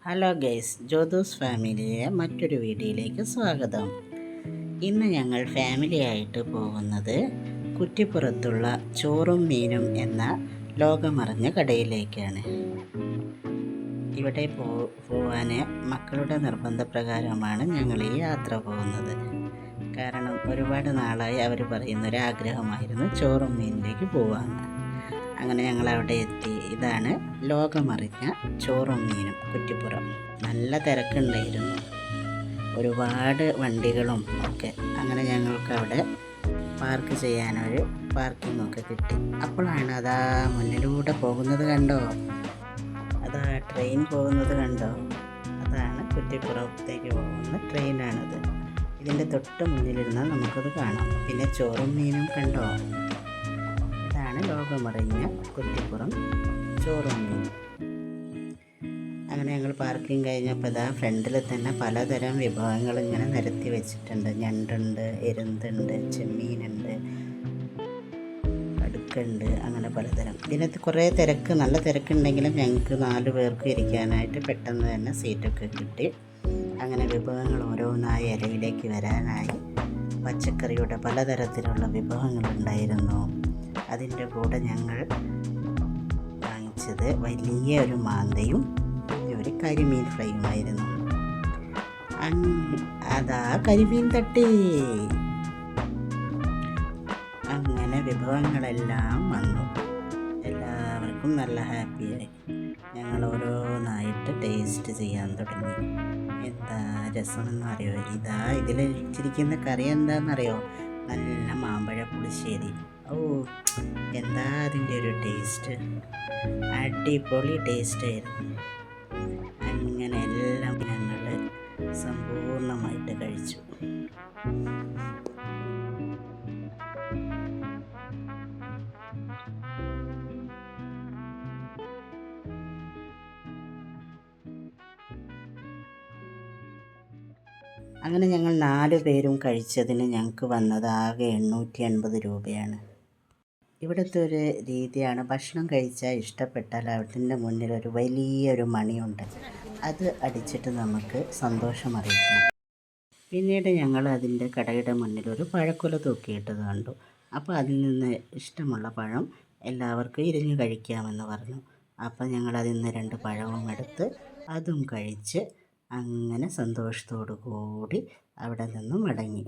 Hello guys, ജ്യോതൂസ് ഫാമിലിയെ മറ്റൊരു വീഡിയോയിലേക്ക് സ്വാഗതം. ഇന്ന് ഞങ്ങൾ ഫാമിലി ആയിട്ട് പോകുന്നത് കുറ്റിപ്പുറത്തുള്ള ചോറും മീനും എന്ന ലോകമറിഞ്ഞ കടയിലേക്കാണ്. ഇവിടെ പോവാൻ മക്കളുടെ നിർബന്ധപ്രകാരമാണ് ഞങ്ങൾ ഈ യാത്ര പോകുന്നത്. കാരണം ഒരുപാട് നാളായി അവർ പറയുന്നൊരാഗ്രഹമായിരുന്നു ചോറും മീനിലേക്ക് പോവാമെന്ന്. അങ്ങനെ ഞങ്ങൾ അവിടെ എത്തി. ഇതാണ് ലോകമറിഞ്ഞ ചോറും മീനും കുറ്റിപ്പുറം. നല്ല തിരക്കുണ്ടായിരുന്നു, ഒരുപാട് വണ്ടികളും ഒക്കെ. അങ്ങനെ ഞങ്ങൾക്ക് അവിടെ പാർക്ക് ചെയ്യാനൊരു പാർക്കിംഗ് ഒക്കെ കിട്ടി. അപ്പോഴാണ് അതാ മുന്നിലൂടെ പോകുന്നത് കണ്ടോ, അതാ ട്രെയിൻ പോകുന്നത് കണ്ടോ. അതാണ് കുറ്റിപ്പുറത്തേക്ക് പോകുന്ന ട്രെയിനാണത്. ഇതിൻ്റെ തൊട്ട് മുന്നിലിരുന്നാൽ നമുക്കത് കാണാം. പിന്നെ ചോറും മീനും കണ്ടോ, ലോകമറിഞ്ഞ കുറ്റിപ്പുറം ചോറും മീനും. അങ്ങനെ ഞങ്ങൾ പാർക്കിംഗ് കഴിഞ്ഞപ്പോൾ ഇതാ ഫ്രണ്ടിൽ തന്നെ പലതരം വിഭവങ്ങൾ ഇങ്ങനെ നിരത്തി വെച്ചിട്ടുണ്ട്. ഞണ്ടുണ്ട്, എരുന്തുണ്ട്, ചെമ്മീനുണ്ട്, അടുക്കുണ്ട്, അങ്ങനെ പലതരം. ഇതിനകത്ത് കുറേ തിരക്ക്, നല്ല തിരക്കുണ്ടെങ്കിലും ഞങ്ങൾക്ക് 4 പേർക്ക് ഇരിക്കാനായിട്ട് പെട്ടെന്ന് തന്നെ സീറ്റൊക്കെ കിട്ടി. അങ്ങനെ വിഭവങ്ങൾ ഓരോന്നായി ഇലയിലേക്ക് വരാനായി. പച്ചക്കറിയുടെ പലതരത്തിലുള്ള വിഭവങ്ങളുണ്ടായിരുന്നു. അതിൻ്റെ കൂടെ ഞങ്ങൾ വാങ്ങിച്ചത് വലിയ ഒരു മാന്തയും ഒരു കരിമീൻ ഫ്രൈയുമായിരുന്നു. അതാ കരിമീൻ തട്ടി. അങ്ങനെ വിഭവങ്ങളെല്ലാം വന്നു. എല്ലാവർക്കും നല്ല ഹാപ്പിയായി. ഞങ്ങൾ ഓരോന്നായിട്ട് ടേസ്റ്റ് ചെയ്യാൻ തുടങ്ങി. എന്താ രസമെന്നറിയോ, ഇതിൽ ഇരിച്ചിരിക്കുന്ന കറി എന്താണെന്നറിയോ, നല്ല മാമ്പഴ പുളിശ്ശേരി. ഓ, എന്താ അതിൻ്റെ ഒരു ടേസ്റ്റ്, അടിപൊളി ടേസ്റ്റായിരുന്നു. അങ്ങനെ എല്ലാം ഞങ്ങൾ സമ്പൂർണ്ണമായിട്ട് കഴിച്ചു. അങ്ങനെ ഞങ്ങൾ 4 പേരും കഴിച്ചതിന് ഞങ്ങൾക്ക് വന്നത് ആകെ 880 രൂപയാണ്. ഇവിടുത്തെ ഒരു രീതിയാണ്, ഭക്ഷണം കഴിച്ചാൽ ഇഷ്ടപ്പെട്ടാൽ അതിൻ്റെ മുന്നിൽ ഒരു വലിയൊരു മണിയുണ്ട്, അത് അടിച്ചിട്ട് നമുക്ക് സന്തോഷം അറിയിക്കാം. പിന്നീട് ഞങ്ങൾ അതിൻ്റെ കടയുടെ മുന്നിൽ ഒരു പഴക്കുല തൂക്കിയിട്ടത് കണ്ടു. അപ്പോൾ അതിൽ നിന്ന് ഇഷ്ടമുള്ള പഴം എല്ലാവർക്കും ഇരിഞ്ഞ് കഴിക്കാമെന്ന് പറഞ്ഞു. അപ്പോൾ ഞങ്ങൾ അതിൽ നിന്ന് 2 പഴവും എടുത്ത് അതും കഴിച്ച് അങ്ങനെ സന്തോഷത്തോടു കൂടി അവിടെ നിന്നും മടങ്ങി.